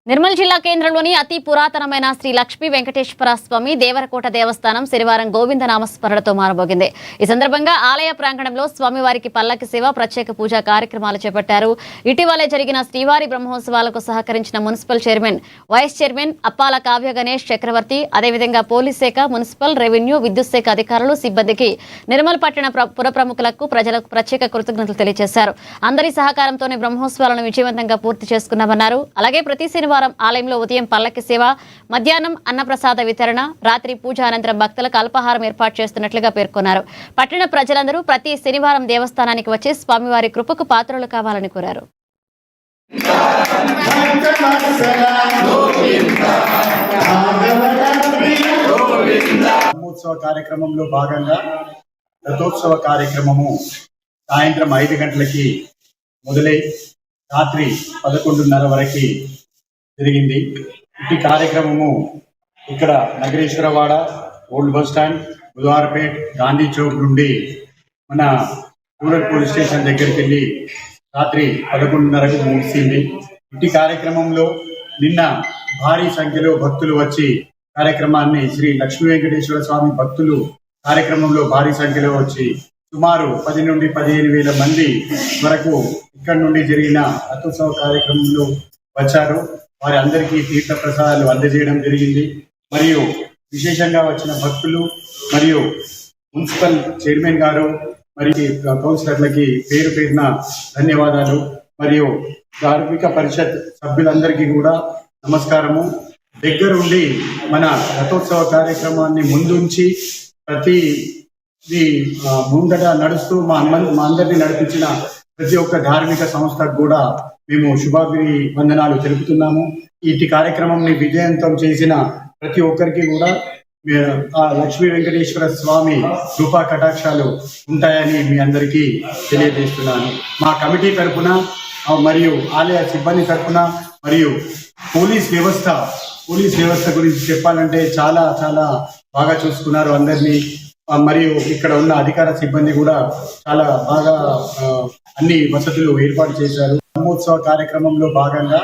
నిర్మల్ జిల్లా కేంద్రంలోని అతి పురాతనమైన శ్రీ లక్ష్మీ వెంకటేశ్వర స్వామి దేవరకోట దేవస్థానం శనివారం గోవింద నామస్మరణతో మారబోగింది. ఈ సందర్భంగా ఆలయ ప్రాంగణంలో స్వామివారికి పల్లకి సేవ, ప్రత్యేక పూజా కార్యక్రమాలు చేపట్టారు. ఇటీవలే జరిగిన శ్రీవారి బ్రహ్మోత్సవాలకు సహకరించిన మున్సిపల్ చైర్మన్, వైస్ చైర్మన్ అప్పాల కావ్య గణేష్ చక్రవర్తి, అదేవిధంగా పోలీస్ శాఖ, మున్సిపల్, రెవెన్యూ, విద్యుత్ శాఖ అధికారులు, సిబ్బందికి, నిర్మల్ పట్టణ పుర ప్రముఖులకు, ప్రజలకు ప్రత్యేక కృతజ్ఞతలు తెలియజేశారు. అందరి సహకారంతోనే బ్రహ్మోత్సవాలను విజయవంతంగా పూర్తి చేసుకున్నామన్నారు. అలాగే ప్రతి శనివారం ఆలయంలో ఉదయం పల్లకి సేవ, మధ్యాహ్నం అన్నప్రసాద వితరణ, రాత్రి పూజ అనంతరం భక్తులకు అల్పాహారం ఏర్పాటు చేస్తున్నట్లుగా పేర్కొన్నారు. పట్టణ ప్రజలందరూ ప్రతి శనివారం దేవస్థానానికి వచ్చి స్వామివారి కృపకు పాత్రలు కావాలని కోరారు. బ్రహ్మోత్సవ కార్యక్రమంలో భాగంగా రథోత్సవ కార్యక్రమము సాయంత్రం 5 గంటలకి మొదలై రాత్రి 11:30 వరకు జరిగింది. ఈ కార్యక్రమము ఇక్కడ Nagareshwarawada, old bus stand, Budhavarapet, Gandhi Chowk నుండి మన రూరల్ పోలీస్ స్టేషన్ దగ్గరికి వెళ్ళి రాత్రి 11:30కు ముగిసింది. ఇటు కార్యక్రమంలో నిన్న భారీ సంఖ్యలో భక్తులు వచ్చి కార్యక్రమాన్ని శ్రీ లక్ష్మీ వెంకటేశ్వర స్వామి భక్తులు కార్యక్రమంలో భారీ సంఖ్యలో వచ్చి సుమారు 10 నుండి 15,000 మంది వరకు ఇక్కడ నుండి జరిగిన రథోత్సవ కార్యక్రమంలో వచ్చారు. వారి అందరికీ తీర్థ ప్రసాదాలు అందజేయడం జరిగింది. మరియు విశేషంగా వచ్చిన భక్తులు మరియు మున్సిపల్ చైర్మన్ గారు మరియు కౌన్సిలర్లకి పేరు పేరున ధన్యవాదాలు. మరియు ధార్మిక పరిషత్ సభ్యులందరికీ కూడా నమస్కారము. దగ్గరుండి మన రథోత్సవ కార్యక్రమాన్ని ముందుంచి ప్రతి ముందట నడుస్తూ మా అందరినీ నడిపించిన ప్రతి ఒక్క ధార్మిక సంస్థకు కూడా మేము శుభాభివందనాలు తెలుపుతున్నాము. ఇటు కార్యక్రమంని విజయవంతం చేసిన ప్రతి ఒక్కరికి కూడా ఆ లక్ష్మీ వెంకటేశ్వర స్వామి కృపా కటాక్షాలు ఉంటాయని మీ అందరికీ తెలియజేస్తున్నాను. మా కమిటీ తరఫున మరియు ఆలయ సిబ్బంది తరఫున మరియు పోలీస్ వ్యవస్థ గురించి చెప్పాలంటే చాలా చాలా బాగా చూసుకున్నారు అందరినీ. మరియు ఇక్కడ ఉన్న అధికార సిబ్బంది కూడా చాలా బాగా అన్ని వసతులు ఏర్పాటు చేశారు. బ్రహ్మోత్సవ కార్యక్రమంలో భాగంగా